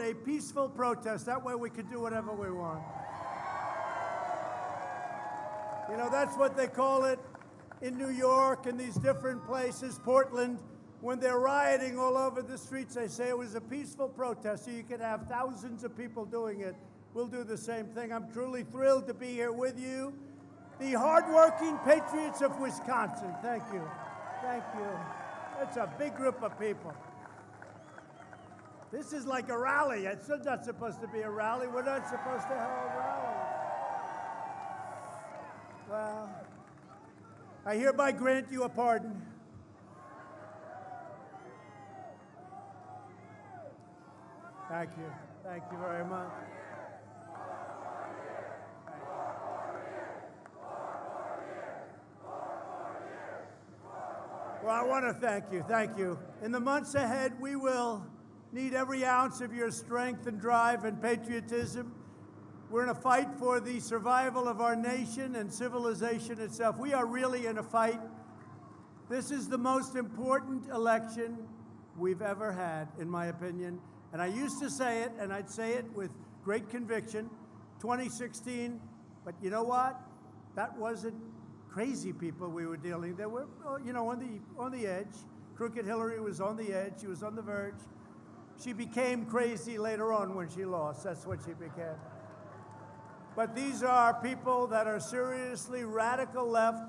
a peaceful protest. That way we could do whatever we want. You know, that's what they call it in New York and these different places, Portland. When they're rioting all over the streets, they say it was a peaceful protest, so you could have thousands of people doing it. We'll do the same thing. I'm truly thrilled to be here with you. The hardworking patriots of Wisconsin. Thank you. Thank you. It's a big group of people. This is like a rally. It's not supposed to be a rally. We're not supposed to hold rallies. Well, I hereby grant you a pardon. Thank you. Thank you very much. Well, I want to thank you. Thank you. In the months ahead, we will need every ounce of your strength and drive and patriotism. We're in a fight for the survival of our nation and civilization itself. We are really in a fight. This is the most important election we've ever had, in my opinion. And I used to say it, and I'd say it with great conviction, 2016, but you know what? That wasn't crazy people we were dealing. They were, you know, on the edge. Crooked Hillary was on the edge. She was on the verge. She became crazy later on when she lost. That's what she became. But these are people that are seriously radical left.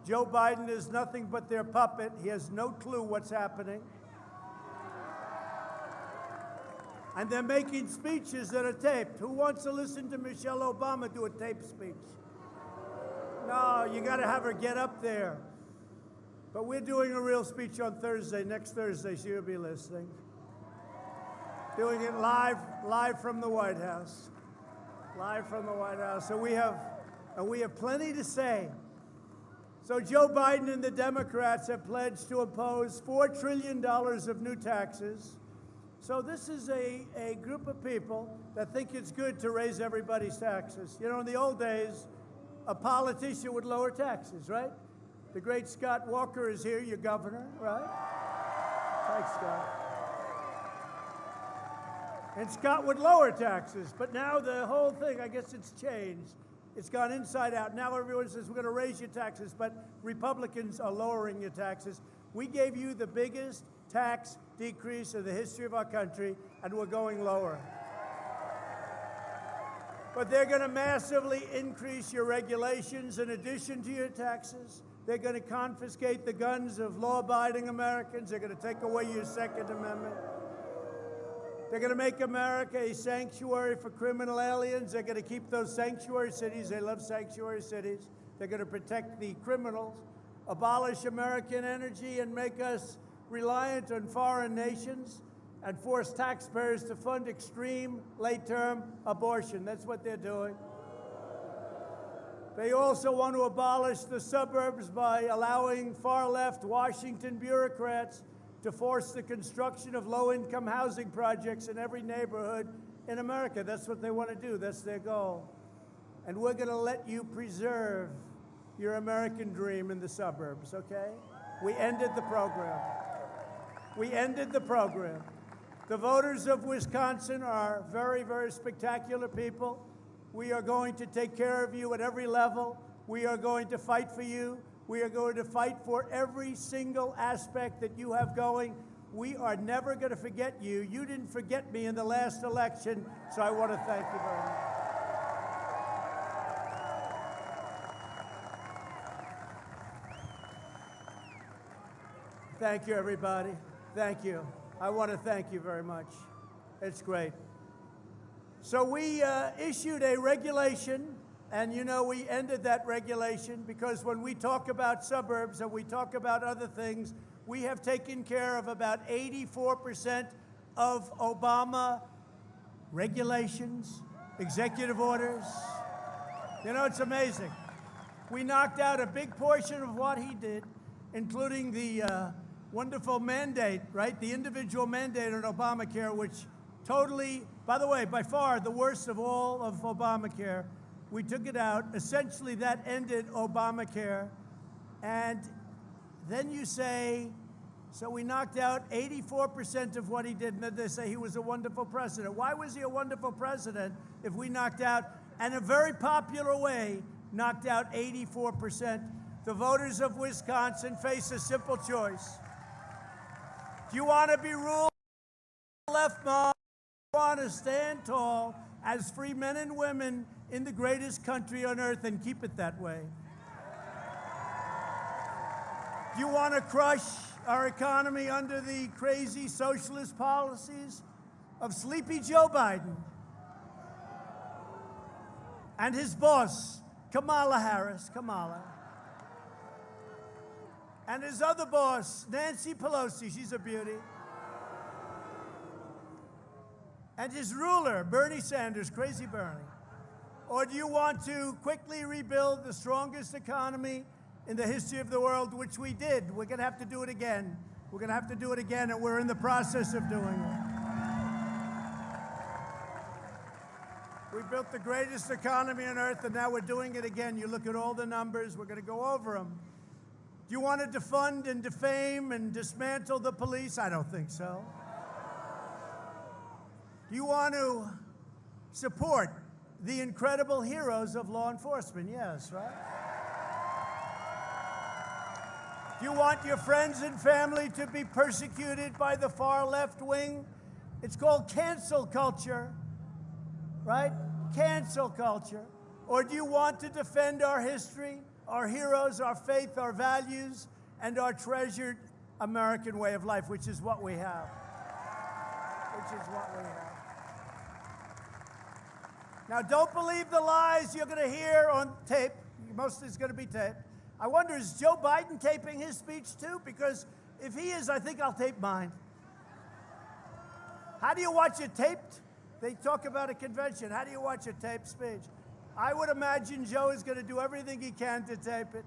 Joe Biden is nothing but their puppet. He has no clue what's happening. And they're making speeches that are taped. Who wants to listen to Michelle Obama do a taped speech? No, you got to have her get up there. But we're doing a real speech on Thursday, next Thursday, so you'll be listening. Doing it live from the White House. Live from the White House. So we have plenty to say. So Joe Biden and the Democrats have pledged to impose $4 trillion of new taxes. So this is a group of people that think it's good to raise everybody's taxes. You know, in the old days, a politician would lower taxes, right? The great Scott Walker is here, your governor, right? Thanks, Scott. And Scott would lower taxes, but now the whole thing, I guess it's changed. It's gone inside out. Now everyone says, we're going to raise your taxes, but Republicans are lowering your taxes. We gave you the biggest tax decrease in the history of our country, and we're going lower. But they're going to massively increase your regulations in addition to your taxes. They're going to confiscate the guns of law-abiding Americans. They're going to take away your Second Amendment. They're going to make America a sanctuary for criminal aliens. They're going to keep those sanctuary cities. They love sanctuary cities. They're going to protect the criminals, abolish American energy, and make us reliant on foreign nations, and force taxpayers to fund extreme late-term abortion. That's what they're doing. They also want to abolish the suburbs by allowing far-left Washington bureaucrats to force the construction of low-income housing projects in every neighborhood in America. That's what they want to do. That's their goal. And we're going to let you preserve your American dream in the suburbs, okay? We ended the program. We ended the program. The voters of Wisconsin are very, very spectacular people. We are going to take care of you at every level. We are going to fight for you. We are going to fight for every single aspect that you have going. We are never going to forget you. You didn't forget me in the last election, so I want to thank you very much. Thank you, everybody. Thank you. I want to thank you very much. It's great. So we issued a regulation, and you know we ended that regulation because when we talk about suburbs and we talk about other things, we have taken care of about 84% of Obama regulations, executive orders. You know, it's amazing. We knocked out a big portion of what he did, including the wonderful mandate, right? The individual mandate on Obamacare, which totally, by the way, by far the worst of all of Obamacare. We took it out. Essentially, that ended Obamacare. And then you say, So we knocked out 84% of what he did, and then they say he was a wonderful president. Why was he a wonderful president if we knocked out, and in a very popular way, knocked out 84%? The voters of Wisconsin face a simple choice. Do you want to be ruled by the left mob? Do you want to stand tall as free men and women in the greatest country on earth and keep it that way? Do you want to crush our economy under the crazy socialist policies of sleepy Joe Biden and his boss, Kamala Harris, and his other boss, Nancy Pelosi, she's a beauty, and his ruler, Bernie Sanders, crazy Bernie? Or do you want to quickly rebuild the strongest economy in the history of the world, which we did? We're going to have to do it again. We're going to have to do it again, and we're in the process of doing it. We built the greatest economy on earth, and now we're doing it again. You look at all the numbers. We're going to go over them. Do you want to defund and defame and dismantle the police? I don't think so. Do you want to support the incredible heroes of law enforcement? Yes, right? Do you want your friends and family to be persecuted by the far left wing? It's called cancel culture, right? Cancel culture. Or do you want to defend our history, our heroes, our faith, our values, and our treasured American way of life, which is what we have? Now, don't believe the lies you're going to hear on tape. Most of it's going to be taped. I wonder, is Joe Biden taping his speech too? Because if he is, I think I'll tape mine. How do you watch it taped? They talk about a convention. How do you watch a taped speech? I would imagine Joe is going to do everything he can to tape it.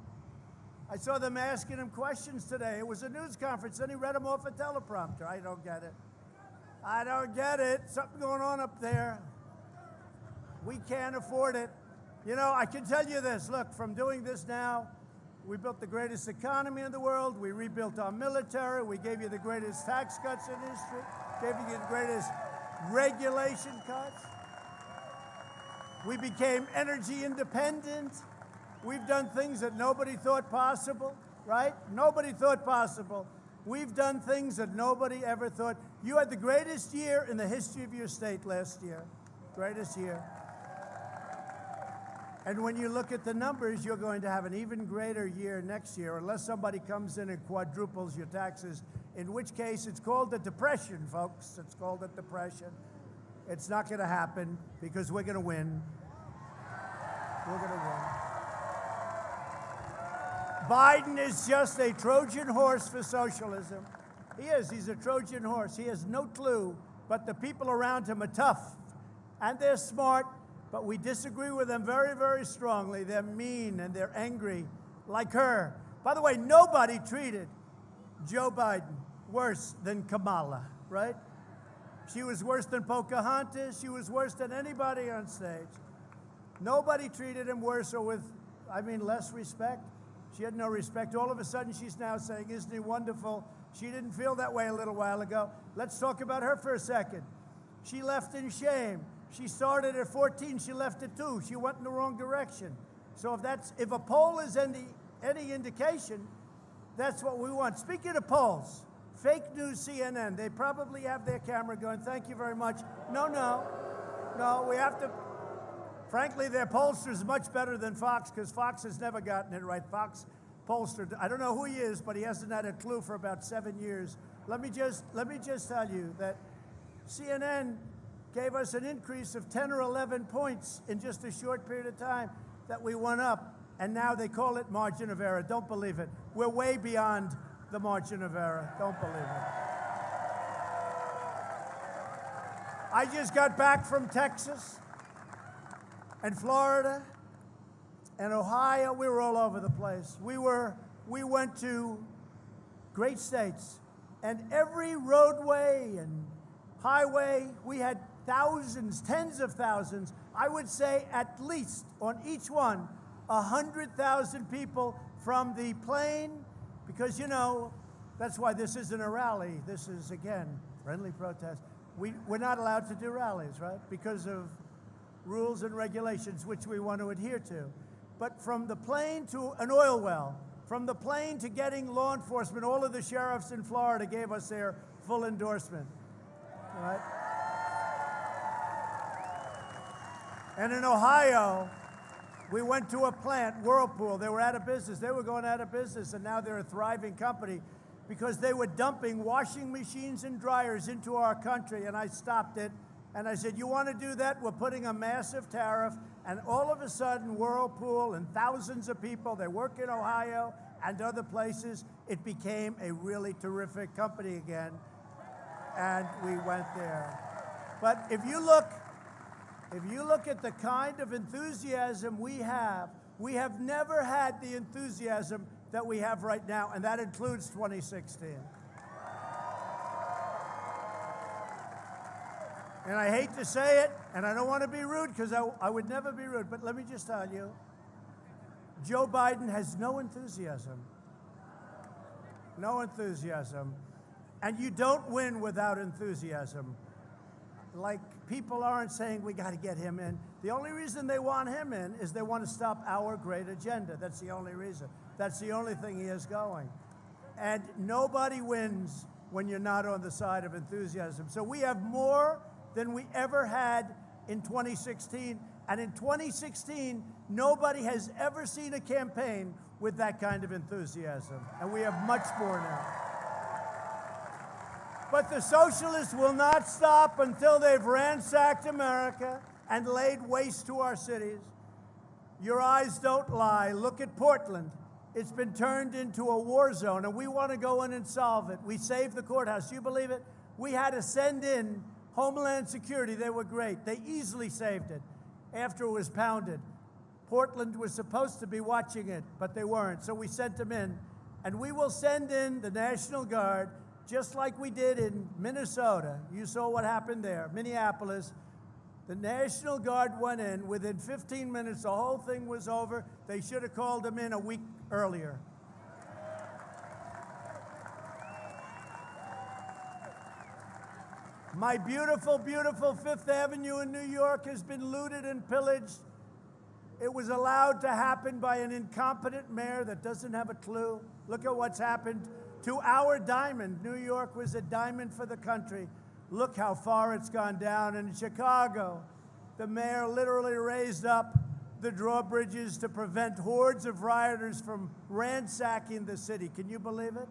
I saw them asking him questions today. It was a news conference, and he read them off a teleprompter. I don't get it. I don't get it. Something going on up there. We can't afford it. You know, I can tell you this. Look, from doing this now, we built the greatest economy in the world. We rebuilt our military. We gave you the greatest tax cuts in history. Gave you the greatest regulation cuts. We became energy independent. We've done things that nobody thought possible, right? Nobody thought possible. We've done things that nobody ever thought. You had the greatest year in the history of your state last year. Greatest year. And when you look at the numbers, you're going to have an even greater year next year, unless somebody comes in and quadruples your taxes, in which case it's called a depression, folks. It's called a depression. It's not going to happen because we're going to win. We're going to win. Biden is just a Trojan horse for socialism. He is. He's a Trojan horse. He has no clue, but the people around him are tough, and they're smart, but we disagree with them very, very strongly. They're mean, and they're angry, like her. By the way, nobody treated Joe Biden worse than Kamala, right? She was worse than Pocahontas. She was worse than anybody on stage. Nobody treated him worse or with, less respect. She had no respect. All of a sudden, she's now saying, isn't he wonderful? She didn't feel that way a little while ago. Let's talk about her for a second. She left in shame. She started at 14. She left at 2. She went in the wrong direction. So if a poll is any indication, that's what we want. Speaking of polls, fake news CNN, they probably have their camera going, thank you very much. No, we have to. Frankly, their pollster is much better than Fox, because Fox has never gotten it right. Fox pollster, I don't know who he is, but he hasn't had a clue for about 7 years. Let me just tell you that CNN gave us an increase of 10 or 11 points in just a short period of time that we went up, and now they call it margin of error. Don't believe it. We're way beyond the margin of error. Don't believe it. I just got back from Texas and Florida and Ohio. We were all over the place. We went to great states, and every roadway and highway, we had thousands, tens of thousands, I would say at least on each one, 100,000 people from the plane, because, you know, That's why this isn't a rally. This is, again, friendly protest. We're not allowed to do rallies, right? Because of rules and regulations which we want to adhere to. But from the plane to an oil well, from the plane to getting law enforcement, all of the sheriffs in Florida gave us their full endorsement, right? And in Ohio, we went to a plant, Whirlpool. They were out of business. They were going out of business, and now they're a thriving company because they were dumping washing machines and dryers into our country, and I stopped it. And I said, you want to do that? We're putting a massive tariff. And all of a sudden, Whirlpool and thousands of people, they work in Ohio and other places, it became a really terrific company again. And we went there. But if you look at the kind of enthusiasm we have never had the enthusiasm that we have right now, and that includes 2016. And I hate to say it, and I don't want to be rude because I would never be rude, but let me just tell you, Joe Biden has no enthusiasm. No enthusiasm. And you don't win without enthusiasm. Like, people aren't saying we got to get him in. The only reason they want him in is they want to stop our great agenda. That's the only reason. That's the only thing he is going. And nobody wins when you're not on the side of enthusiasm. So we have more than we ever had in 2016. And in 2016, nobody has ever seen a campaign with that kind of enthusiasm. And we have much more now. But the socialists will not stop until they've ransacked America and laid waste to our cities. Your eyes don't lie. Look at Portland. It's been turned into a war zone, and we want to go in and solve it. We saved the courthouse. Do you believe it? We had to send in Homeland Security. They were great. They easily saved it after it was pounded. Portland was supposed to be watching it, but they weren't, so we sent them in. And we will send in the National Guard, just like we did in Minnesota. You saw what happened there. Minneapolis, the National Guard went in. Within 15 minutes, the whole thing was over. They should have called them in a week earlier. My beautiful, beautiful Fifth Avenue in New York has been looted and pillaged. It was allowed to happen by an incompetent mayor that doesn't have a clue. Look at what's happened to our diamond. New York was a diamond for the country. Look how far it's gone down. In Chicago, the mayor literally raised up the drawbridges to prevent hordes of rioters from ransacking the city. Can you believe it?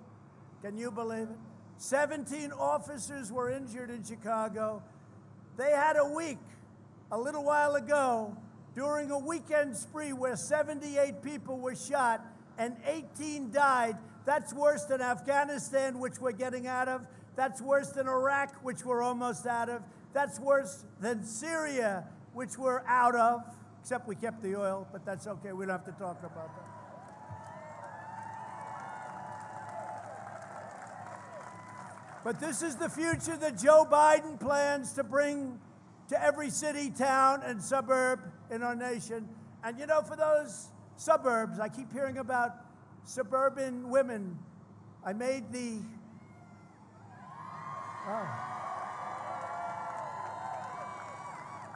Can you believe it? 17 officers were injured in Chicago. They had a week, a little while ago, during a weekend spree where 78 people were shot and 18 died. That's worse than Afghanistan, which we're getting out of. That's worse than Iraq, which we're almost out of. That's worse than Syria, which we're out of, except we kept the oil, but that's okay. We don't have to talk about that. But this is the future that Joe Biden plans to bring to every city, town, and suburb in our nation. And you know, for those suburbs, I keep hearing about suburban women. I made the... Oh.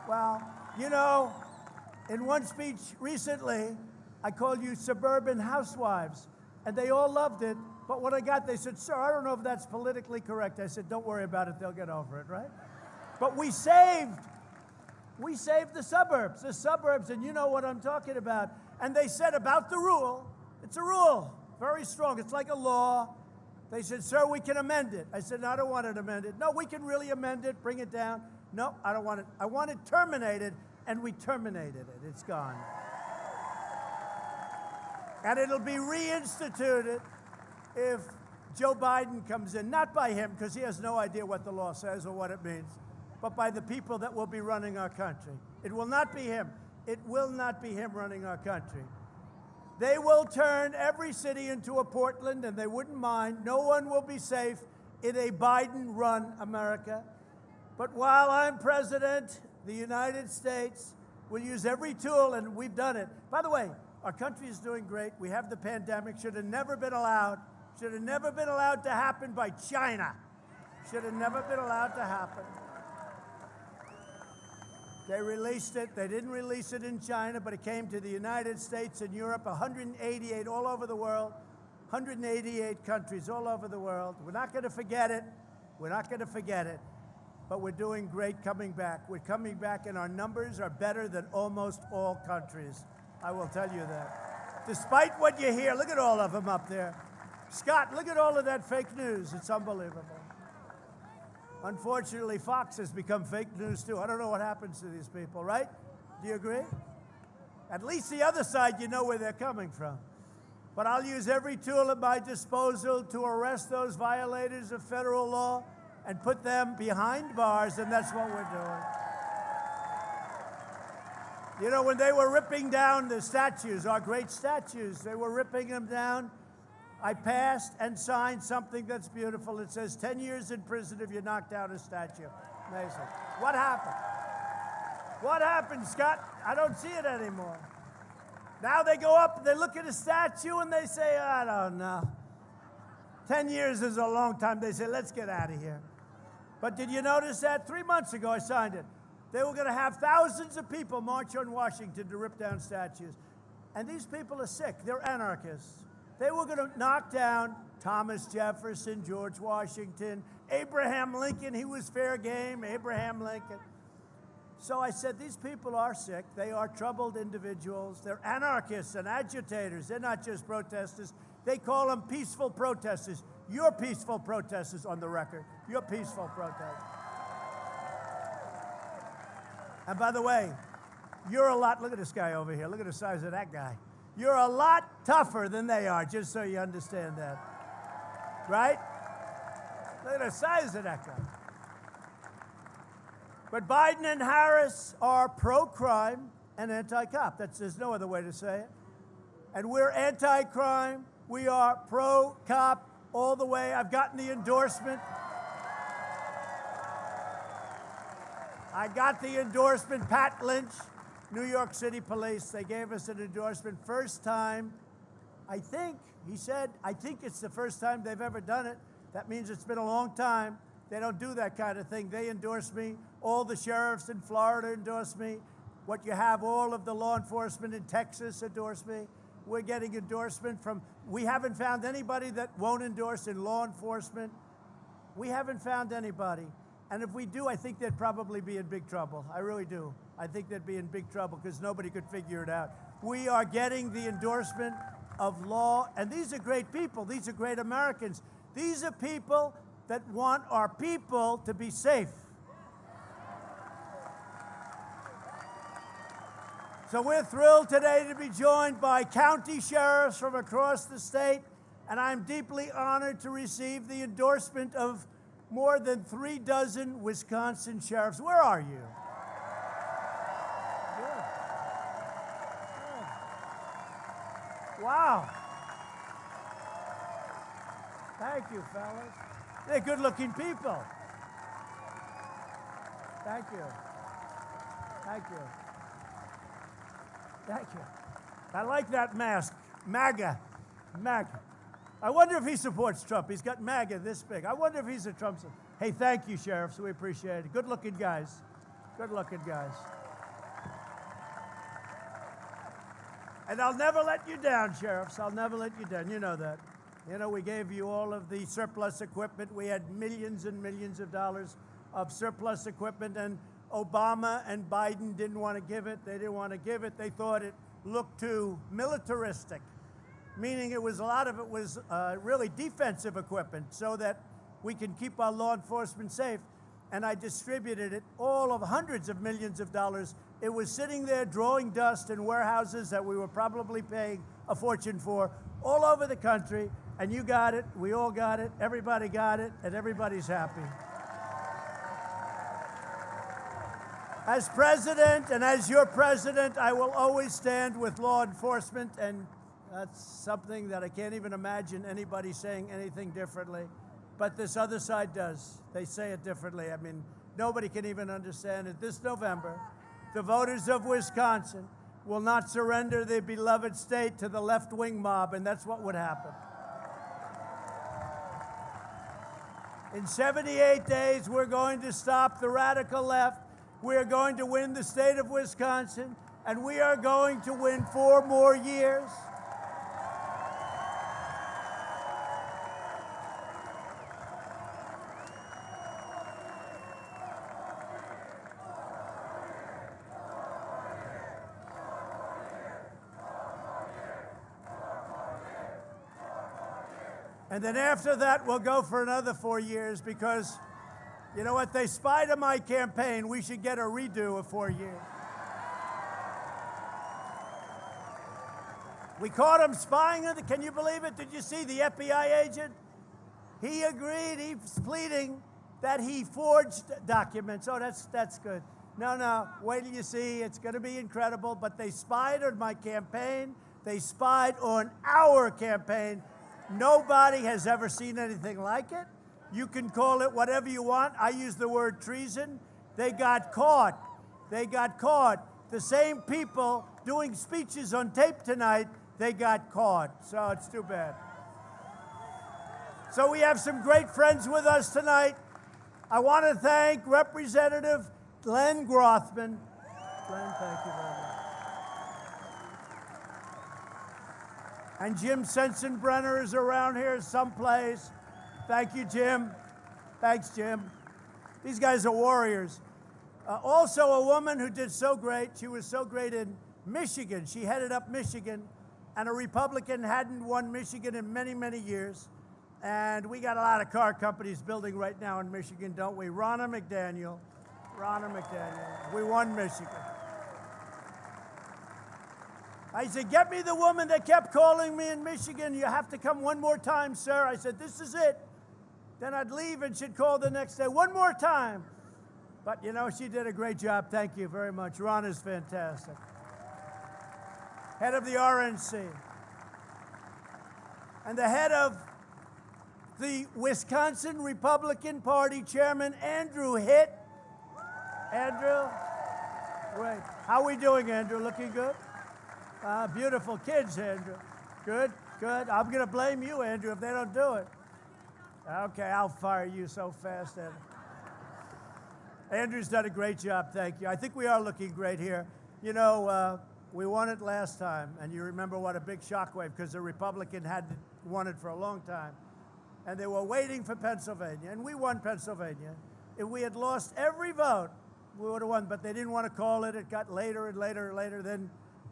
Well, you know, in one speech recently, I called you suburban housewives, and they all loved it. But when I got, they said, sir, I don't know if that's politically correct. I said, don't worry about it. They'll get over it, right? But we saved the suburbs, and you know what I'm talking about. And they said about the rule, it's a rule, very strong. It's like a law. They said, sir, we can amend it. I said, no, I don't want it amended. No, we can really amend it, bring it down. No, I don't want it. I want it terminated, and we terminated it. It's gone. And it'll be reinstituted if Joe Biden comes in, not by him, because he has no idea what the law says or what it means, but by the people that will be running our country. It will not be him. It will not be him running our country. They will turn every city into a Portland, and they wouldn't mind. No one will be safe in a Biden-run America. But while I'm president, the United States will use every tool, and we've done it. By the way, our country is doing great. We have the pandemic. Should have never been allowed. Should have never been allowed to happen by China. Should have never been allowed to happen. They released it. They didn't release it in China, but it came to the United States and Europe, 188 all over the world, 188 countries all over the world. We're not going to forget it. We're not going to forget it. But we're doing great coming back. We're coming back, and our numbers are better than almost all countries. I will tell you that. Despite what you hear, look at all of them up there. Scott, look at all of that fake news. It's unbelievable. Unfortunately, Fox has become fake news, too. I don't know what happens to these people, right? Do you agree? At least the other side, you know where they're coming from. But I'll use every tool at my disposal to arrest those violators of federal law and put them behind bars, and that's what we're doing. You know, when they were ripping down the statues, our great statues, they were ripping them down, I passed and signed something that's beautiful. It says 10 years in prison if you knock down a statue. Amazing. What happened? What happened, Scott? I don't see it anymore. Now they go up, they look at a statue, and they say, I don't know. 10 years is a long time. They say, let's get out of here. But did you notice that? 3 months ago, I signed it. They were going to have thousands of people march on Washington to rip down statues. And these people are sick. They're anarchists. They were going to knock down Thomas Jefferson, George Washington, Abraham Lincoln. He was fair game, Abraham Lincoln. So I said, these people are sick. They are troubled individuals. They're anarchists and agitators. They're not just protesters. They call them peaceful protesters. You're peaceful protesters on the record. You're peaceful protesters. And by the way, you're a lot, look at this guy over here. Look at the size of that guy. You're a lot tougher than they are, just so you understand that. Right? Look at the size of that guy. But Biden and Harris are pro-crime and anti-cop. There's no other way to say it. And we're anti-crime. We are pro-cop all the way. I've gotten the endorsement. I got the endorsement. Pat Lynch, New York City Police, they gave us an endorsement. First time, I think, he said, I think it's the first time they've ever done it. That means it's been a long time. They don't do that kind of thing. They endorse me. All the sheriffs in Florida endorse me. What you have, all of the law enforcement in Texas endorse me. We're getting endorsement from, we haven't found anybody that won't endorse in law enforcement. We haven't found anybody. And if we do, I think they'd probably be in big trouble. I really do. I think they'd be in big trouble because nobody could figure it out. We are getting the endorsement of law, and these are great people. These are great Americans. These are people that want our people to be safe. So we're thrilled today to be joined by county sheriffs from across the state, and I'm deeply honored to receive the endorsement of more than 36 Wisconsin sheriffs. Where are you? Good. Good. Wow. Thank you, fellas. They're good-looking people. Thank you. Thank you. Thank you. I like that mask. MAGA. MAGA. I wonder if he supports Trump. He's got MAGA this big. I wonder if he's a Trump supporter. Hey, thank you, sheriffs. We appreciate it. Good-looking guys. Good-looking guys. And I'll never let you down, sheriffs. I'll never let you down. You know that. You know, we gave you all of the surplus equipment. We had millions and millions of dollars of surplus equipment, and Obama and Biden didn't want to give it. They didn't want to give it. They thought it looked too militaristic, meaning a lot of it was really defensive equipment so that we can keep our law enforcement safe. And I distributed it, all of hundreds of millions of dollars. It was sitting there drawing dust in warehouses that we were probably paying a fortune for all over the country. And you got it, we all got it, everybody got it, and everybody's happy. As president and as your president, I will always stand with law enforcement, and that's something that I can't even imagine anybody saying anything differently. But this other side does. They say it differently. I mean, nobody can even understand it. This November, the voters of Wisconsin will not surrender their beloved state to the left-wing mob, and that's what would happen. In 78 days, we're going to stop the radical left. We're going to win the state of Wisconsin, and we are going to win 4 more years. And then after that, we'll go for another 4 years because, you know what, they spied on my campaign. We should get a redo of 4 years. We caught him spying on can you believe it? Did you see the FBI agent? He agreed, he's pleading that he forged documents. Oh, that's good. No, wait till you see, it's gonna be incredible. But they spied on my campaign. They spied on our campaign. Nobody has ever seen anything like it. You can call it whatever you want. I use the word treason. They got caught. They got caught. The same people doing speeches on tape tonight, they got caught. So it's too bad. So we have some great friends with us tonight. I want to thank Representative Glenn Grothman. Glenn, thank you very much. And Jim Sensenbrenner is around here someplace. Thank you, Jim. Thanks, Jim. These guys are warriors. Also, a woman who did so great. She was so great in Michigan. She headed up Michigan, and a Republican hadn't won Michigan in many, many years. And we got a lot of car companies building right now in Michigan, don't we? Ronna McDaniel. Ronna McDaniel. We won Michigan. I said, get me the woman that kept calling me in Michigan. You have to come one more time, sir. I said, this is it. Then I'd leave and she'd call the next day, one more time. But, you know, she did a great job. Thank you very much. Ron is fantastic. Head of the RNC. And the head of the Wisconsin Republican Party Chairman, Andrew Hitt. Andrew, great. How are we doing, Andrew? Looking good? Beautiful kids, Andrew. Good, good. I'm going to blame you, Andrew, if they don't do it. Okay, I'll fire you so fast, Andrew. Andrew's done a great job, thank you. I think we are looking great here. You know, we won it last time, and you remember what a big shockwave, because the Republican hadn't won it for a long time. And they were waiting for Pennsylvania, and we won Pennsylvania. If we had lost every vote, we would have won, but they didn't want to call it. It got later and later and later. Then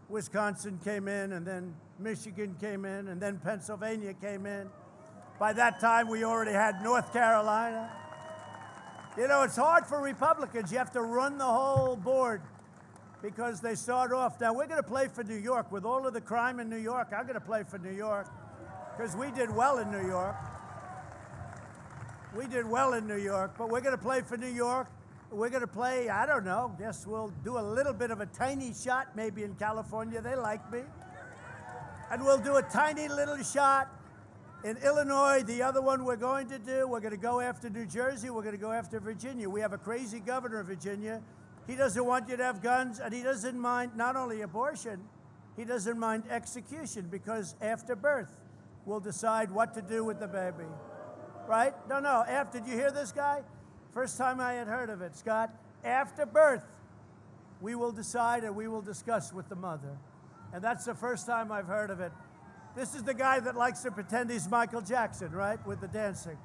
Wisconsin came in, and then Michigan came in, and then Pennsylvania came in. By that time, we already had North Carolina. You know, it's hard for Republicans. You have to run the whole board because they start off. Now, we're going to play for New York. With all of the crime in New York, I'm going to play for New York because we did well in New York. We did well in New York, but we're going to play for New York. We're going to play, I don't know, guess we'll do a little bit of a tiny shot maybe in California. They like me. And we'll do a tiny little shot in Illinois. The other one we're going to go after New Jersey. We're going to go after Virginia. We have a crazy governor of Virginia. He doesn't want you to have guns, and he doesn't mind not only abortion, he doesn't mind execution, because after birth, we'll decide what to do with the baby. Right? No, after, did you hear this guy? First time I had heard of it, Scott. After birth, we will decide and we will discuss with the mother. And that's the first time I've heard of it. This is the guy that likes to pretend he's Michael Jackson, right, with the dancing.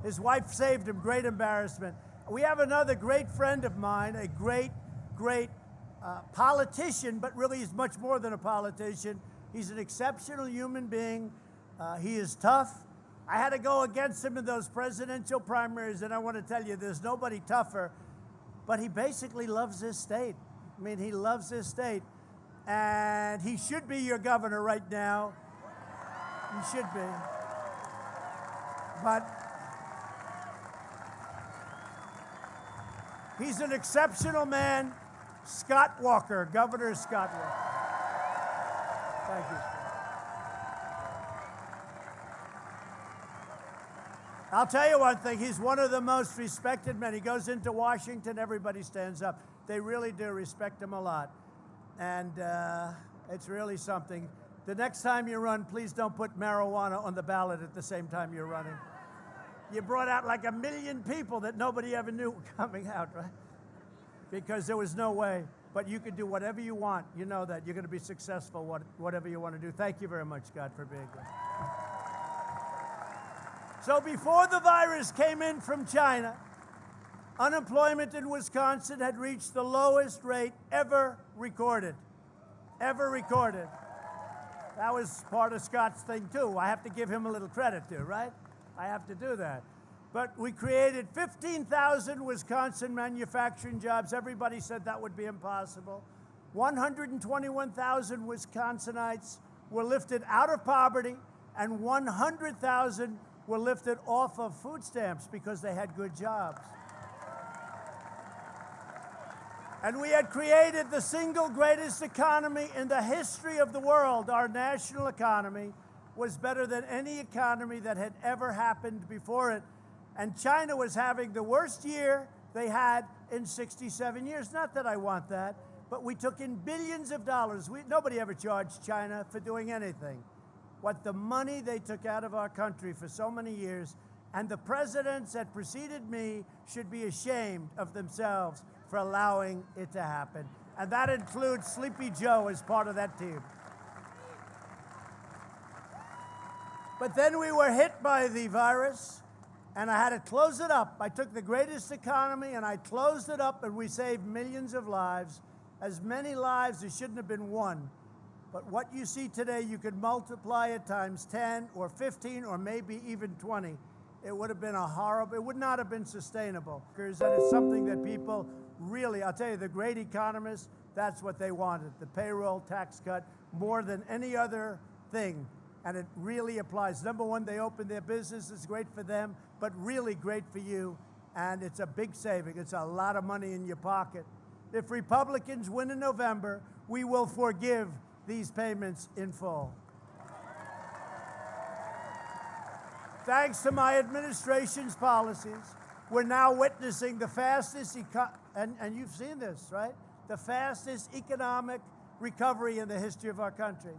His wife saved him, great embarrassment. We have another great friend of mine, a great politician, but really he's much more than a politician. He's an exceptional human being. He is tough. I had to go against him in those presidential primaries, and I want to tell you, there's nobody tougher. But he basically loves this state. I mean, he loves this state. And he should be your governor right now. He should be. But he's an exceptional man. Scott Walker, Governor Scott Walker. Thank you. I'll tell you one thing, he's one of the most respected men. He goes into Washington, everybody stands up. They really do respect him a lot. And it's really something. The next time you run, please don't put marijuana on the ballot at the same time you're running. You brought out like 1 million people that nobody ever knew were coming out, right? Because there was no way. But you could do whatever you want. You know that. You're going to be successful, whatever you want to do. Thank you very much, Scott, for being here. So before the virus came in from China, unemployment in Wisconsin had reached the lowest rate ever recorded. Ever recorded. That was part of Scott's thing, too. I have to give him a little credit, too, right? I have to do that. But we created 15,000 Wisconsin manufacturing jobs. Everybody said that would be impossible. 121,000 Wisconsinites were lifted out of poverty, and 100,000 were lifted off of food stamps because they had good jobs. And we had created the single greatest economy in the history of the world. Our national economy was better than any economy that had ever happened before it. And China was having the worst year they had in 67 years. Not that I want that, but we took in billions of dollars. Nobody ever charged China for doing anything. What the money they took out of our country for so many years, and the presidents that preceded me should be ashamed of themselves for allowing it to happen. And that includes Sleepy Joe as part of that team. But then we were hit by the virus, and I had to close it up. I took the greatest economy, and I closed it up, and we saved millions of lives, as many lives as shouldn't have been won. But what you see today, you could multiply it times 10 or 15 or maybe even 20. It would have been a horrible, it would not have been sustainable. And it's something that people really, I'll tell you, the great economists, that's what they wanted, the payroll tax cut, more than any other thing. And it really applies. Number one, they opened their business. It's great for them, but really great for you. And it's a big saving. It's a lot of money in your pocket. If Republicans win in November, we will forgive these payments in full. Thanks to my administration's policies, we're now witnessing the fastest, and you've seen this, right? The fastest economic recovery in the history of our country.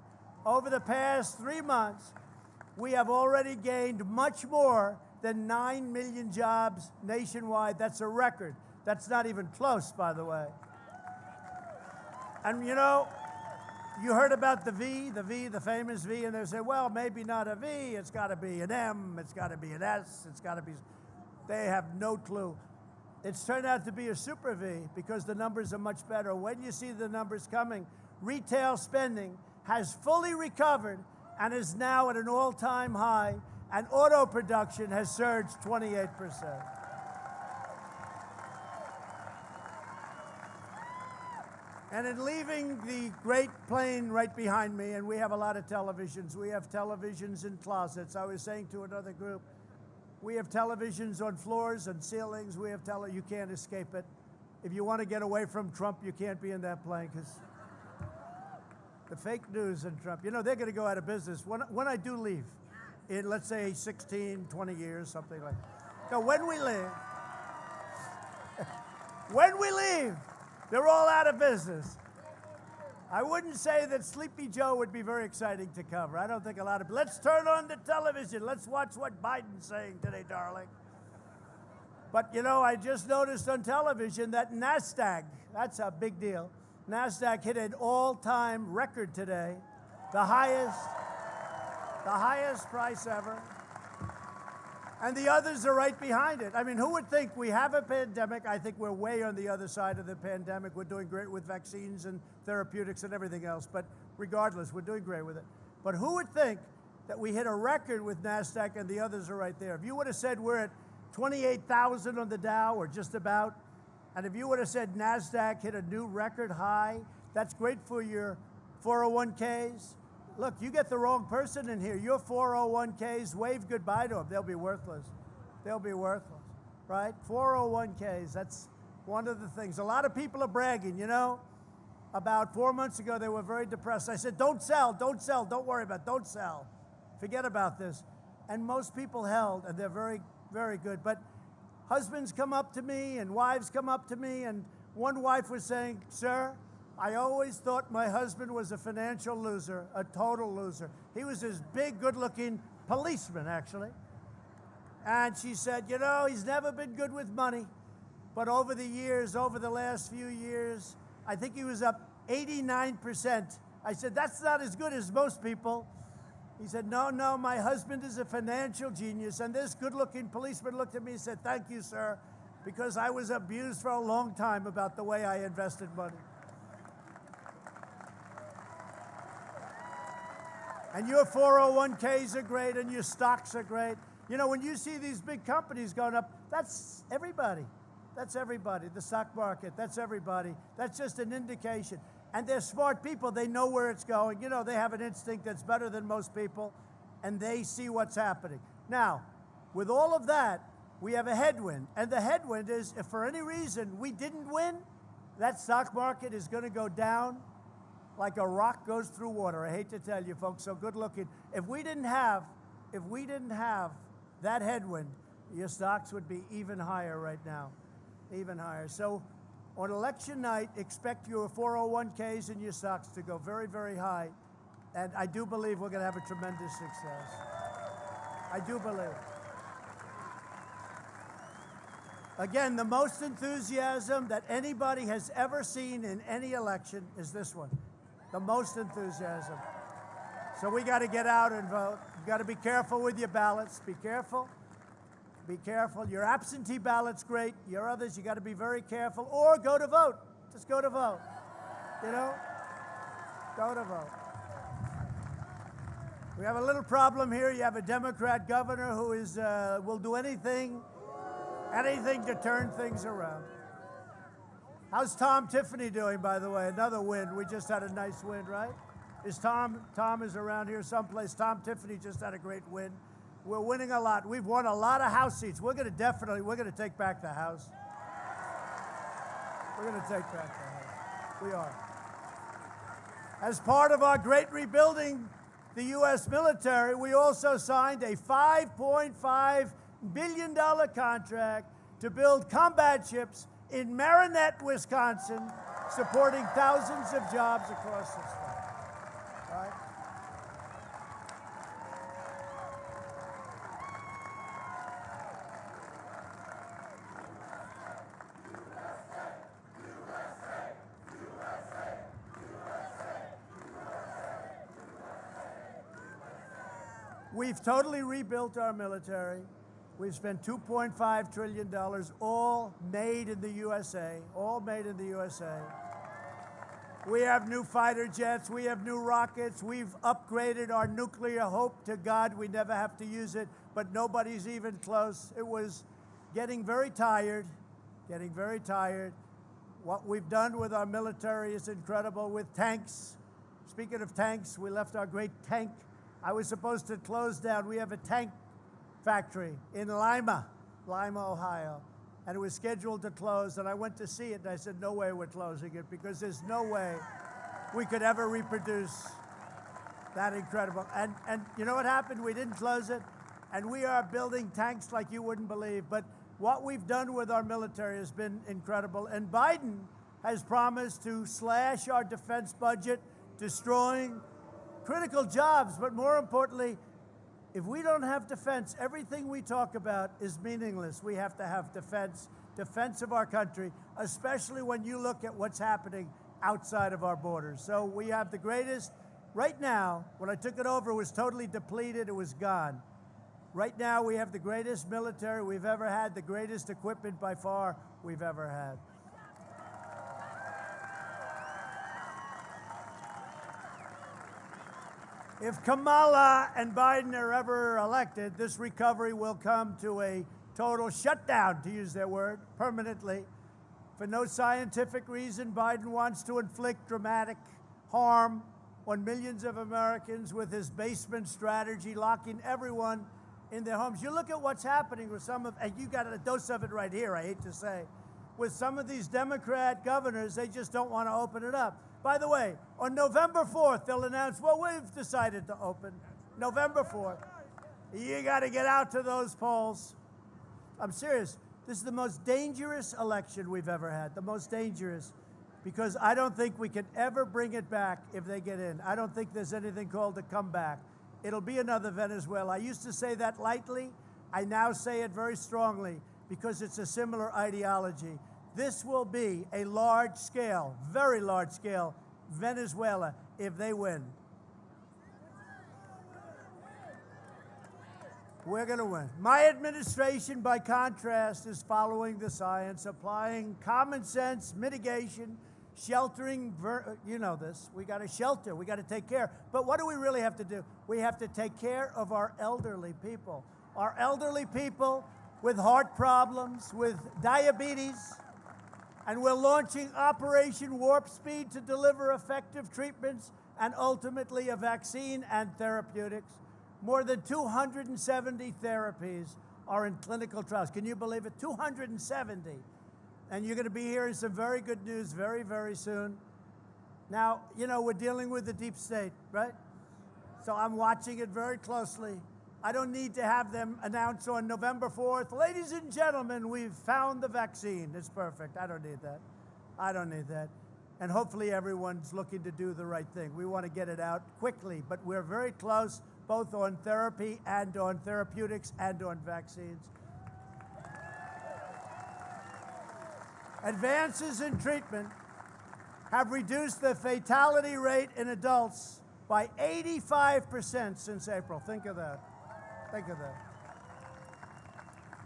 Over the past 3 months, we have already gained much more than 9 million jobs nationwide. That's a record. That's not even close, by the way. And you know, you heard about the famous V, and they say, well, maybe not a V, it's got to be an M, it's got to be an S, it's got to be... They have no clue. It's turned out to be a super V because the numbers are much better. When you see the numbers coming, retail spending has fully recovered and is now at an all-time high, and auto production has surged 28%. And in leaving the great plane right behind me, and we have a lot of televisions. We have televisions in closets. I was saying to another group, we have televisions on floors and ceilings. We have you can't escape it. If you want to get away from Trump, you can't be in that plane because the fake news and Trump, you know, they're going to go out of business when I do leave in, let's say, 16, 20 years, something like that. So when we leave, they're all out of business. I wouldn't say that Sleepy Joe would be very exciting to cover. I don't think a lot of... Let's turn on the television. Let's watch what Biden's saying today, darling. But, you know, I just noticed on television that NASDAQ, that's a big deal. NASDAQ hit an all-time record today, the highest price ever. And the others are right behind it. I mean, who would think we have a pandemic? I think we're way on the other side of the pandemic. We're doing great with vaccines and therapeutics and everything else. But regardless, we're doing great with it. But who would think that we hit a record with NASDAQ and the others are right there? If you would have said we're at 28,000 on the Dow, or just about, and if you would have said NASDAQ hit a new record high, that's great for your 401ks. Look, you get the wrong person in here. Your 401ks, wave goodbye to them. They'll be worthless. They'll be worthless, right? 401ks, that's one of the things. A lot of people are bragging, you know. About 4 months ago, they were very depressed. I said, don't sell, don't worry about it, don't sell. Forget about this. And most people held, and they're very, very good. But husbands come up to me and wives come up to me, and one wife was saying, sir, I always thought my husband was a financial loser, a total loser. He was this big, good-looking policeman, actually. And she said, you know, he's never been good with money. But over the years, over the last few years, I think he was up 89%. I said, that's not as good as most people. He said, no, no, my husband is a financial genius. And this good-looking policeman looked at me and said, thank you, sir, because I was abused for a long time about the way I invested money. And your 401ks are great, and your stocks are great. You know, when you see these big companies going up, that's everybody. That's everybody. The stock market, that's everybody. That's just an indication. And they're smart people. They know where it's going. You know, they have an instinct that's better than most people, and they see what's happening. Now, with all of that, we have a headwind. And the headwind is, if for any reason we didn't win, that stock market is going to go down like a rock goes through water. I hate to tell you, folks, so good looking. If we didn't have that headwind, your stocks would be even higher right now, even higher. So on election night, expect your 401ks and your stocks to go very, very high. And I do believe we're going to have a tremendous success. I do believe. Again, the most enthusiasm that anybody has ever seen in any election is this one. The most enthusiasm. So we got to get out and vote. You got to be careful with your ballots. Be careful. Be careful. Your absentee ballot's great. Your others, you got to be very careful. Or go to vote. Just go to vote. You know? Go to vote. We have a little problem here. You have a Democrat governor who is will do anything to turn things around. How's Tom Tiffany doing, by the way? Another win. We just had a nice win, right? Is Tom is around here someplace. Tom Tiffany just had a great win. We're winning a lot. We've won a lot of House seats. We're going to take back the House. We're going to take back the House. We are. As part of our great rebuilding the U.S. military, we also signed a $5.5 billion contract to build combat ships in Marinette, Wisconsin, supporting thousands of jobs across the state. Right? We've totally rebuilt our military. We've spent $2.5 trillion, all made in the USA, all made in the USA. We have new fighter jets. We have new rockets. We've upgraded our nuclear. Hope to God we never have to use it, but nobody's even close. It was getting very tired, getting very tired. What we've done with our military is incredible with tanks. Speaking of tanks, we left our great tank. I was supposed to close down. We have a tank factory in Lima, Ohio, and it was scheduled to close, and I went to see it, and I said, no way we're closing it, because there's no way we could ever reproduce that incredible. And you know what happened? We didn't close it, and we are building tanks like you wouldn't believe. But what we've done with our military has been incredible, and Biden has promised to slash our defense budget, destroying critical jobs, but more importantly, if we don't have defense, everything we talk about is meaningless. We have to have defense of our country, especially when you look at what's happening outside of our borders. So we have the greatest, right now, when I took it over, it was totally depleted, it was gone. Right now, we have the greatest military we've ever had, the greatest equipment by far we've ever had. If Kamala and Biden are ever elected, this recovery will come to a total shutdown, to use their word, permanently. For no scientific reason, Biden wants to inflict dramatic harm on millions of Americans with his basement strategy, locking everyone in their homes. You look at what's happening with some of, and you got a dose of it right here, I hate to say, with some of these Democrat governors, they just don't want to open it up. By the way, on November 4th, they'll announce, well, we've decided to open. November 4th. You got to get out to those polls. I'm serious. This is the most dangerous election we've ever had, the most dangerous, because I don't think we can ever bring it back if they get in. I don't think there's anything called a comeback. It'll be another Venezuela. I used to say that lightly, I now say it very strongly because it's a similar ideology. This will be a large-scale, very large-scale Venezuela if they win. We're going to win. My administration, by contrast, is following the science, applying common sense, mitigation, sheltering. You know this. We got to shelter. We got to take care. But what do we really have to do? We have to take care of our elderly people. Our elderly people with heart problems, with diabetes. And we're launching Operation Warp Speed to deliver effective treatments and ultimately a vaccine and therapeutics. More than 270 therapies are in clinical trials. Can you believe it? 270. And you're going to be hearing some very good news very, very soon. Now, you know, we're dealing with the deep state, right? So I'm watching it very closely. I don't need to have them announce on November 4th, ladies and gentlemen, we've found the vaccine. It's perfect. I don't need that. I don't need that. And hopefully everyone's looking to do the right thing. We want to get it out quickly, but we're very close, both on therapy and on therapeutics and on vaccines. Advances in treatment have reduced the fatality rate in adults by 85% since April. Think of that. Think of that.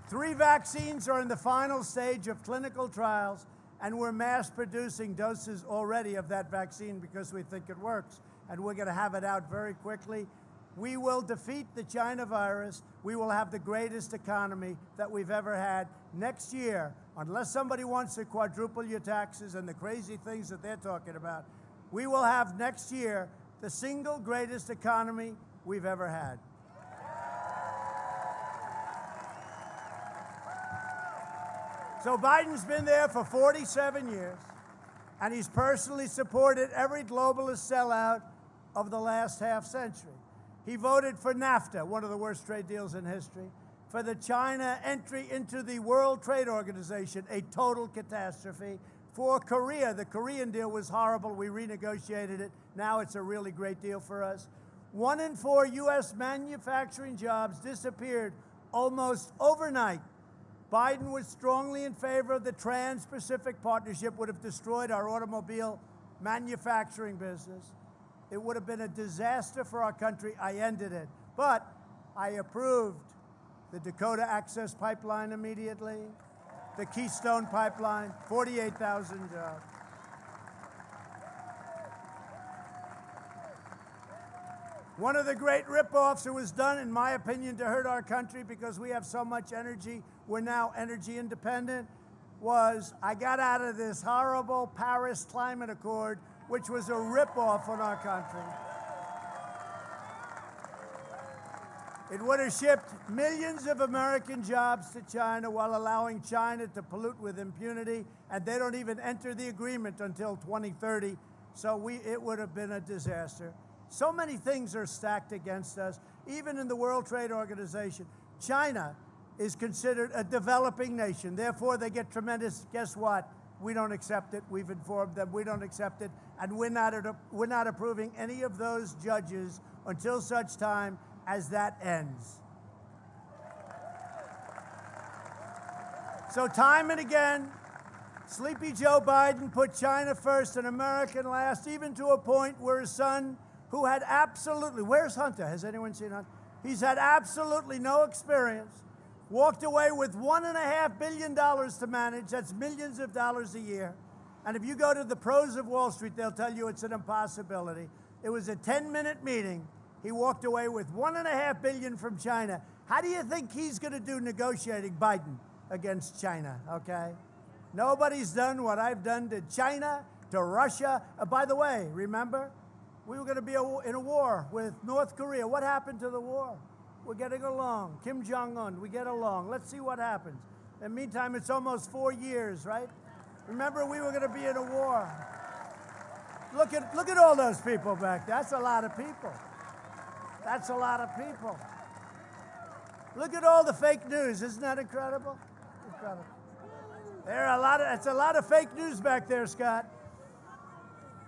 3 vaccines are in the final stage of clinical trials, and we're mass producing doses already of that vaccine because we think it works. And we're going to have it out very quickly. We will defeat the China virus. We will have the greatest economy that we've ever had. Next year, unless somebody wants to quadruple your taxes and the crazy things that they're talking about, we will have next year the single greatest economy we've ever had. So Biden's been there for 47 years, and he's personally supported every globalist sellout of the last half century. He voted for NAFTA, one of the worst trade deals in history, for the China entry into the World Trade Organization, a total catastrophe, for Korea. The Korean deal was horrible. We renegotiated it. Now it's a really great deal for us. 1 in 4 U.S. manufacturing jobs disappeared almost overnight. Biden was strongly in favor of the Trans-Pacific Partnership, would have destroyed our automobile manufacturing business. It would have been a disaster for our country. I ended it. But I approved the Dakota Access Pipeline immediately, the Keystone Pipeline, 48,000 jobs. One of the great ripoffs that was done, in my opinion, to hurt our country because we have so much energy, we're now energy independent, was I got out of this horrible Paris Climate Accord, which was a ripoff on our country. It would have shipped millions of American jobs to China while allowing China to pollute with impunity, and they don't even enter the agreement until 2030, so it would have been a disaster. So many things are stacked against us, even in the World Trade Organization. China is considered a developing nation, therefore they get tremendous, guess what? We don't accept it. We've informed them we don't accept it, and we're not approving any of those judges until such time as that ends. So time and again, sleepy Joe Biden put China first and American last, even to a point where his son, who had absolutely, where's Hunter? Has anyone seen Hunter? He's had absolutely no experience, walked away with $1.5 billion to manage. That's millions of dollars a year. And if you go to the pros of Wall Street, they'll tell you it's an impossibility. It was a 10-minute meeting. He walked away with $1.5 billion from China. How do you think he's going to do negotiating, Biden, against China, okay? Nobody's done what I've done to China, to Russia. By the way, remember, we were going to be in a war with North Korea. What happened to the war? We're getting along. Kim Jong-un, we get along. Let's see what happens. In the meantime, it's almost 4 years, right? Remember, we were going to be in a war. Look at all those people back there. That's a lot of people. That's a lot of people. Look at all the fake news. Isn't that incredible? Incredible. It's a lot of fake news back there, Scott.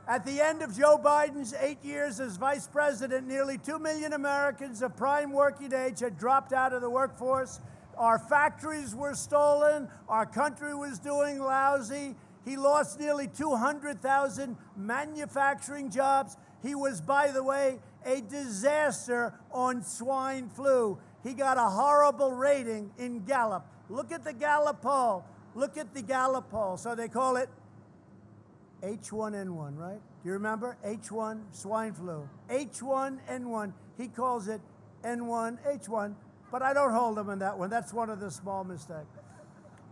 At the end of Joe Biden's 8 years as vice president, nearly 2 million Americans of prime working age had dropped out of the workforce. Our factories were stolen. Our country was doing lousy. He lost nearly 200,000 manufacturing jobs. He was, by the way, a disaster on swine flu. He got a horrible rating in Gallup. Look at the Gallup poll. Look at the Gallup poll. So they call it H1N1, right? Do you remember? H1, swine flu. H1N1. He calls it N1H1, but I don't hold him in that one. That's one of the small mistakes.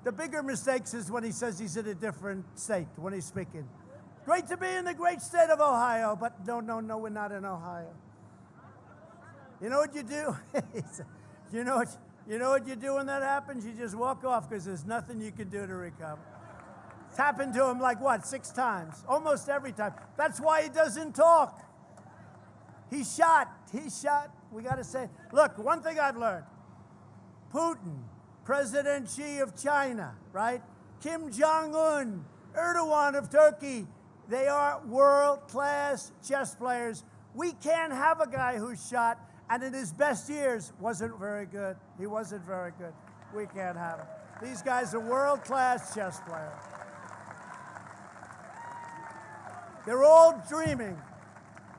The bigger mistakes is when he says he's in a different state when he's speaking. Great to be in the great state of Ohio, but no, we're not in Ohio. You know what you do? you know what you do when that happens? You just walk off because there's nothing you can do to recover. It's happened to him like, what, 6 times? Almost every time. That's why he doesn't talk. He's shot. We got to say, look, one thing I've learned. Putin, President Xi of China, right? Kim Jong-un, Erdogan of Turkey. They are world-class chess players. We can't have a guy who's shot and in his best years wasn't very good. He wasn't very good. We can't have it. These guys are world-class chess players. They're all dreaming.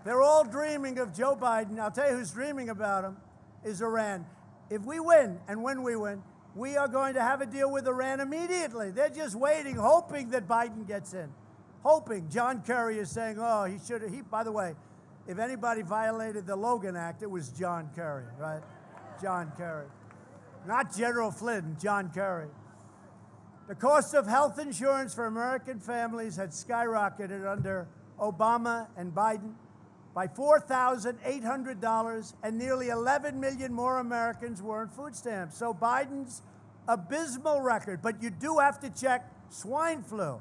They're all dreaming of Joe Biden. I'll tell you who's dreaming about him is Iran. If we win, and when we win, we are going to have a deal with Iran immediately. They're just waiting, hoping that Biden gets in. Hoping. John Kerry is saying, oh, he should have. By the way, if anybody violated the Logan Act, it was John Kerry, right? John Kerry. Not General Flynn, John Kerry. The cost of health insurance for American families had skyrocketed under Obama and Biden by $4,800, and nearly 11 million more Americans were on food stamps. So Biden's abysmal record, but you do have to check swine flu,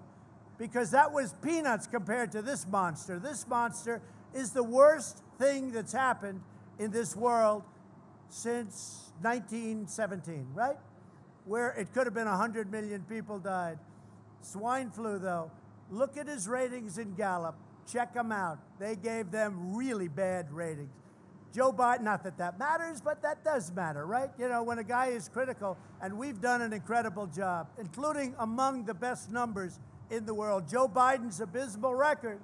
because that was peanuts compared to this monster. This monster is the worst thing that's happened in this world since 1917, right? Where it could have been 100 million people died. Swine flu, though, look at his ratings in Gallup. Check them out. They gave them really bad ratings. Joe Biden, not that that matters, but that does matter, right? You know, when a guy is critical, and we've done an incredible job, including among the best numbers in the world. Joe Biden's abysmal record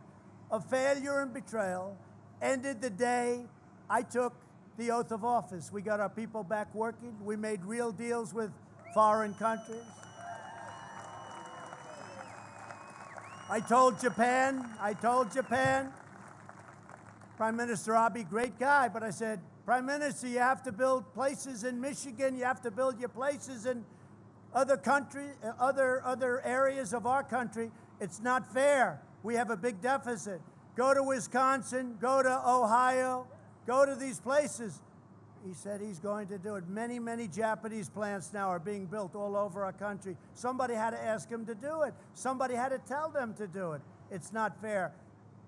of failure and betrayal ended the day I took the oath of office. We got our people back working. We made real deals with foreign countries. I told Japan, Prime Minister Abe, great guy, but I said, Prime Minister, you have to build places in Michigan, you have to build your places in other countries, other areas of our country. It's not fair. We have a big deficit. Go to Wisconsin, go to Ohio, go to these places. He said he's going to do it. Many, many Japanese plants now are being built all over our country. Somebody had to ask him to do it. Somebody had to tell them to do it. It's not fair.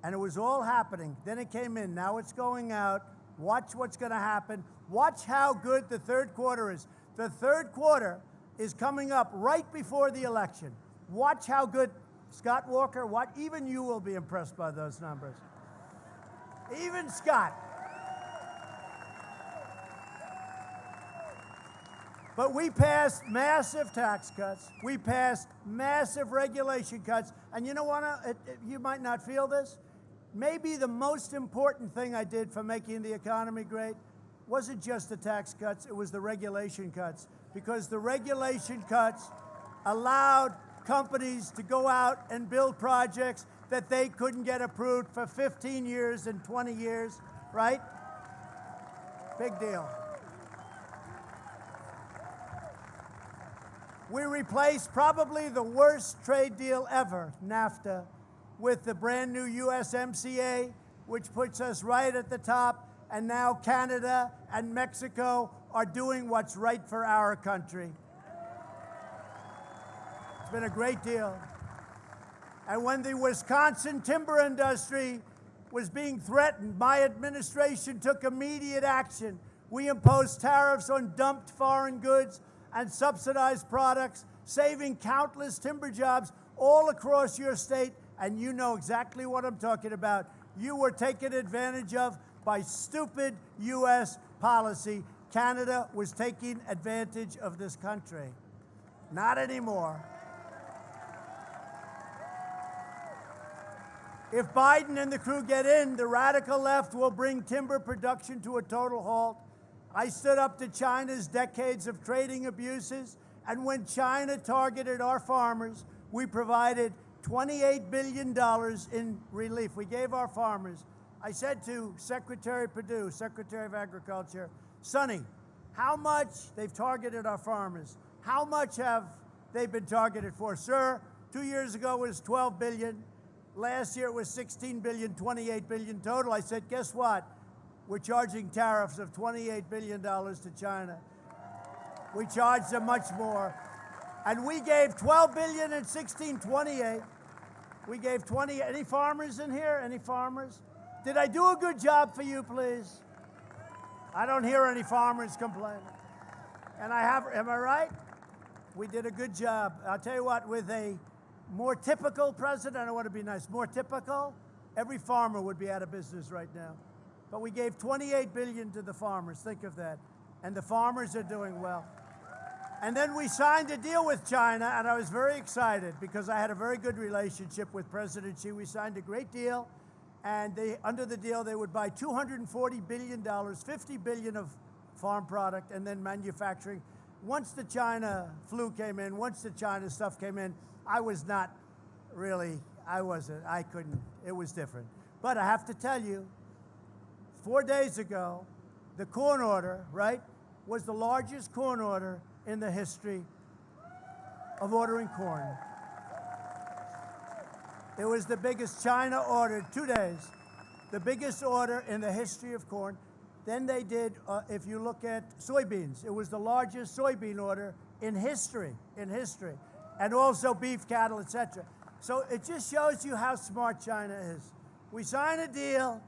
And it was all happening. Then it came in. Now it's going out. Watch what's going to happen. Watch how good the third quarter is. The third quarter is coming up right before the election. Watch how good. Scott Walker, even you will be impressed by those numbers. Even Scott. But we passed massive tax cuts. We passed massive regulation cuts. And you know what? You might not feel this. Maybe the most important thing I did for making the economy great wasn't just the tax cuts, it was the regulation cuts. Because the regulation cuts allowed companies to go out and build projects that they couldn't get approved for 15 years and 20 years, right? Big deal. We replaced probably the worst trade deal ever, NAFTA, with the brand new USMCA, which puts us right at the top, and now Canada and Mexico are doing what's right for our country. It's been a great deal. And when the Wisconsin timber industry was being threatened, my administration took immediate action. We imposed tariffs on dumped foreign goods and subsidized products, saving countless timber jobs all across your state and you know exactly what I'm talking about. You were taken advantage of by stupid U.S. policy. Canada was taking advantage of this country. Not anymore. If Biden and the crew get in, the radical left will bring timber production to a total halt. I stood up to China's decades of trading abuses, and when China targeted our farmers, we provided $28 billion in relief. We gave our farmers. I said to Secretary Perdue, Secretary of Agriculture, Sonny, how much they've targeted our farmers? How much have they been targeted for? Sir, 2 years ago it was $12 billion. Last year it was $16 billion, $28 billion total. I said, guess what? We're charging tariffs of $28 billion to China. We charged them much more. And we gave $12 billion and $16, $28. We gave 20. Any farmers in here? Any farmers? Did I do a good job for you, please? I don't hear any farmers complaining. And I have, am I right? We did a good job. I'll tell you what, with a more typical president, I want to be nice, more typical, every farmer would be out of business right now. But we gave $28 billion to the farmers, think of that. And the farmers are doing well. And then we signed a deal with China, and I was very excited because I had a very good relationship with President Xi. We signed a great deal, and under the deal, they would buy $240 billion, $50 billion of farm product, and then manufacturing. Once the China flu came in, once the China stuff came in, I was not really, I couldn't, it was different. But I have to tell you, 4 days ago, the corn order, right, was the largest corn order in the history of ordering corn. It was the biggest. China ordered 2 days, the biggest order in the history of corn. Then they did, if you look at soybeans, it was the largest soybean order in history, and also beef, cattle, etc. So it just shows you how smart China is. We sign a deal,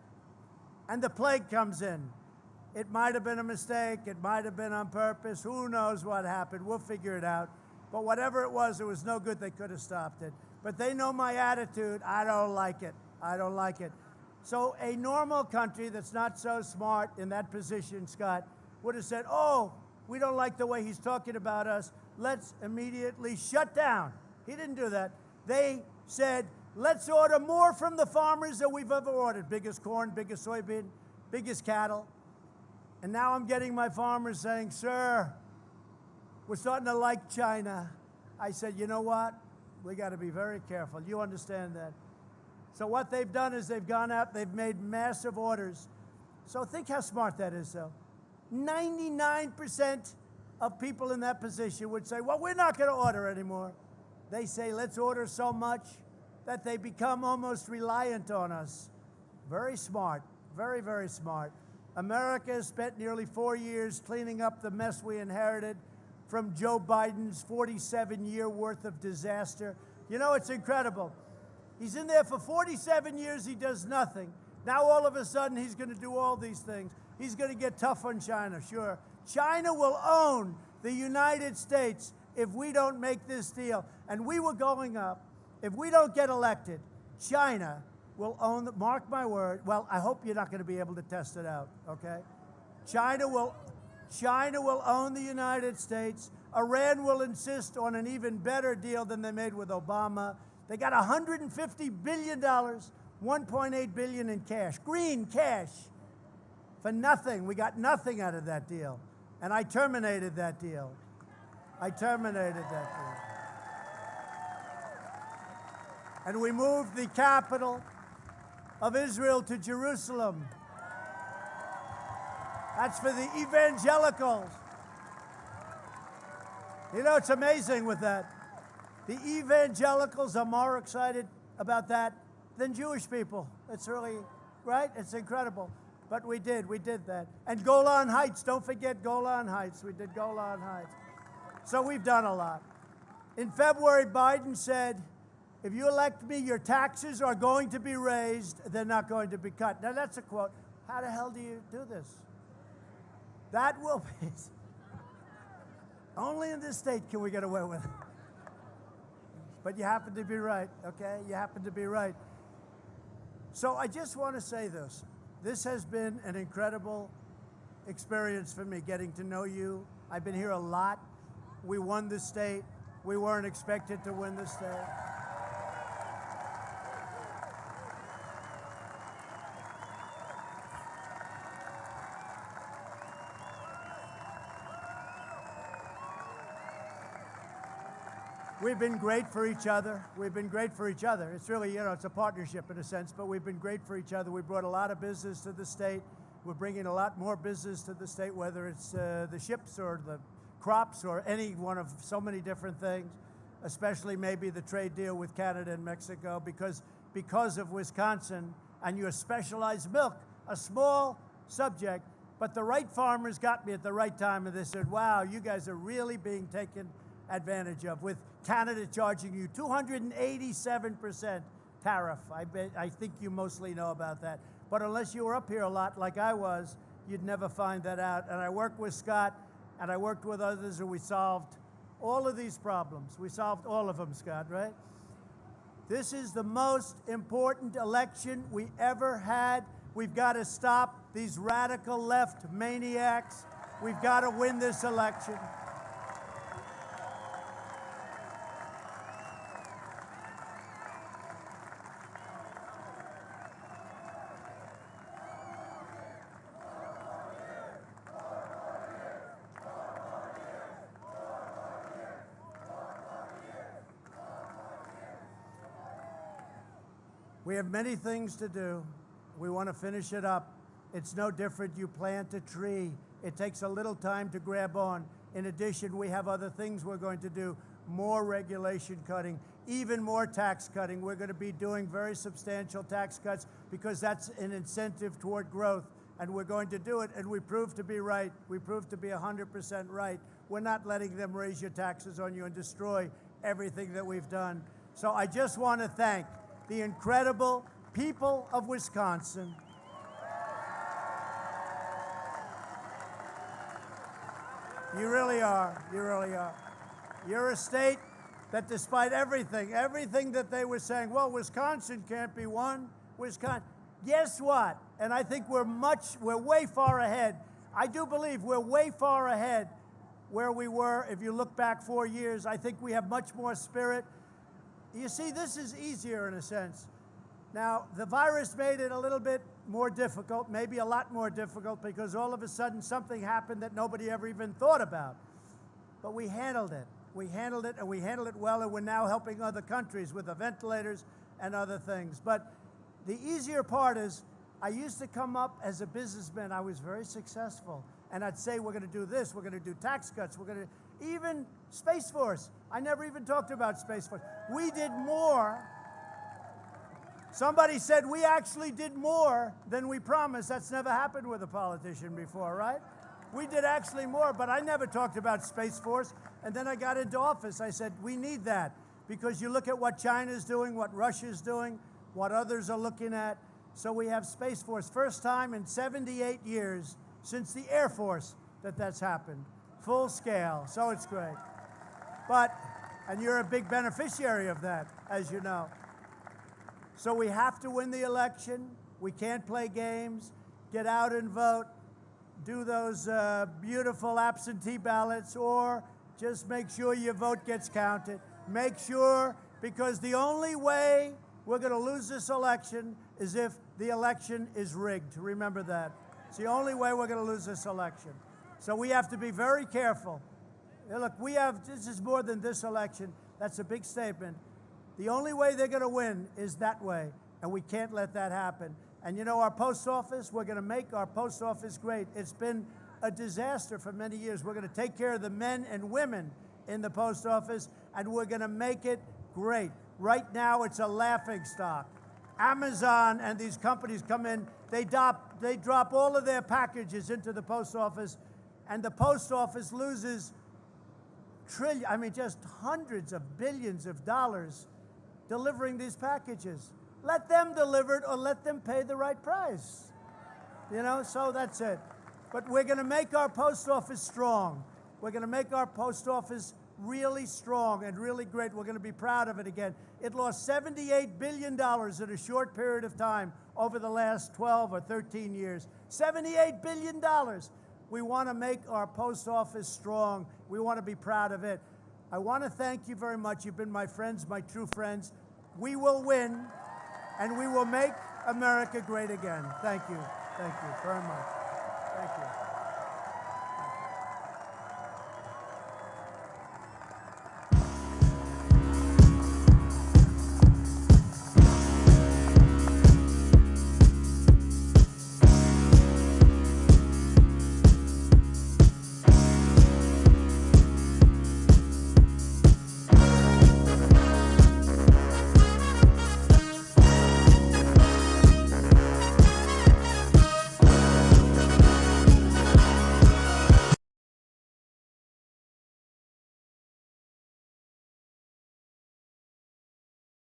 and the plague comes in. It might have been a mistake. It might have been on purpose. Who knows what happened? We'll figure it out. But whatever it was no good. They could have stopped it. But they know my attitude. I don't like it. I don't like it. So a normal country that's not so smart in that position, Scott, would have said, oh, we don't like the way he's talking about us. Let's immediately shut down. He didn't do that. They said, let's order more from the farmers than we've ever ordered. Biggest corn, biggest soybean, biggest cattle. And now I'm getting my farmers saying, sir, we're starting to like China. I said, you know what? We got to be very careful. You understand that. So what they've done is they've gone out, they've made massive orders. So think how smart that is, though. 99% of people in that position would say, well, we're not going to order anymore. They say, let's order so much that they become almost reliant on us. Very smart, very, very smart. America has spent nearly 4 years cleaning up the mess we inherited from Joe Biden's 47-year worth of disaster. You know, it's incredible. He's in there for 47 years, he does nothing. Now all of a sudden he's going to do all these things. He's going to get tough on China, sure. China will own the United States if we don't make this deal. And we were going up. If we don't get elected, China will own, mark my word, well, I hope you're not going to be able to test it out, okay? China will own the United States. Iran will insist on an even better deal than they made with Obama. They got $150 billion, $1.8 billion in cash, green cash, for nothing. We got nothing out of that deal. And I terminated that deal. I terminated that deal. And we moved the capital of Israel to Jerusalem. That's for the evangelicals. You know, it's amazing with that. The evangelicals are more excited about that than Jewish people. It's really, right? It's incredible. But we did that. And Golan Heights, don't forget Golan Heights. We did Golan Heights. So we've done a lot. In February, Biden said, if you elect me, your taxes are going to be raised. They're not going to be cut. Now, that's a quote. How the hell do you do this? That will be. Only in this state can we get away with it. but you happen to be right, okay? You happen to be right. So I just want to say this. This has been an incredible experience for me, getting to know you. I've been here a lot. We won the state. We weren't expected to win the state. We've been great for each other. We've been great for each other. It's really, you know, it's a partnership in a sense, but we've been great for each other. We brought a lot of business to the state. We're bringing a lot more business to the state, whether it's the ships or the crops or any one of so many different things, especially maybe the trade deal with Canada and Mexico, because of Wisconsin and your specialized milk, a small subject, but the right farmers got me at the right time, and they said, wow, you guys are really being taken advantage of, with Canada charging you 287% tariff. I think you mostly know about that. But unless you were up here a lot like I was, you'd never find that out. And I worked with Scott, and I worked with others, and we solved all of these problems. We solved all of them, Scott, right? This is the most important election we ever had. We've got to stop these radical left maniacs. We've got to win this election. We have many things to do. We want to finish it up. It's no different. You plant a tree. It takes a little time to grab on. In addition, we have other things we're going to do. More regulation cutting, even more tax cutting. We're going to be doing very substantial tax cuts because that's an incentive toward growth. And we're going to do it, and we proved to be right. We proved to be 100% right. We're not letting them raise your taxes on you and destroy everything that we've done. So I just want to thank the incredible people of Wisconsin. You really are. You really are. You're a state that, despite everything that they were saying, well, Wisconsin can't be won. Wisconsin. Guess what? And I think we're way far ahead. I do believe we're way far ahead where we were. If you look back 4 years, I think we have much more spirit. You see, this is easier in a sense. Now, the virus made it a little bit more difficult, maybe a lot more difficult, because all of a sudden something happened that nobody ever even thought about. But we handled it. We handled it, and we handled it well, and we're now helping other countries with the ventilators and other things. But the easier part is, I used to come up as a businessman. I was very successful. And I'd say, we're going to do this, we're going to do tax cuts, we're going to even Space Force. I never even talked about Space Force. We did more. Somebody said we actually did more than we promised. That's never happened with a politician before, right? We did actually more, but I never talked about Space Force. And then I got into office. I said, we need that, because you look at what China's doing, what Russia's doing, what others are looking at. So we have Space Force. First time in 78 years since the Air Force that's happened. Full scale, so it's great. And you're a big beneficiary of that, as you know. So we have to win the election. We can't play games. Get out and vote. Do those beautiful absentee ballots, or just make sure your vote gets counted. Make sure, because the only way we're going to lose this election is if the election is rigged. Remember that. It's the only way we're going to lose this election. So we have to be very careful. Look, this is more than this election. That's a big statement. The only way they're going to win is that way, and we can't let that happen. And you know, our post office, we're going to make our post office great. It's been a disaster for many years. We're going to take care of the men and women in the post office, and we're going to make it great. Right now, it's a laughingstock. Amazon and these companies come in, they drop all of their packages into the post office, and the post office loses just hundreds of billions of dollars delivering these packages. Let them deliver it, or let them pay the right price. You know, so that's it. But we're going to make our post office strong. We're going to make our post office really strong and really great. We're going to be proud of it again. It lost $78 billion in a short period of time over the last 12 or 13 years. $78 billion. We want to make our post office strong. We want to be proud of it. I want to thank you very much. You've been my friends, my true friends. We will win, and we will make America great again. Thank you. Thank you very much. Thank you.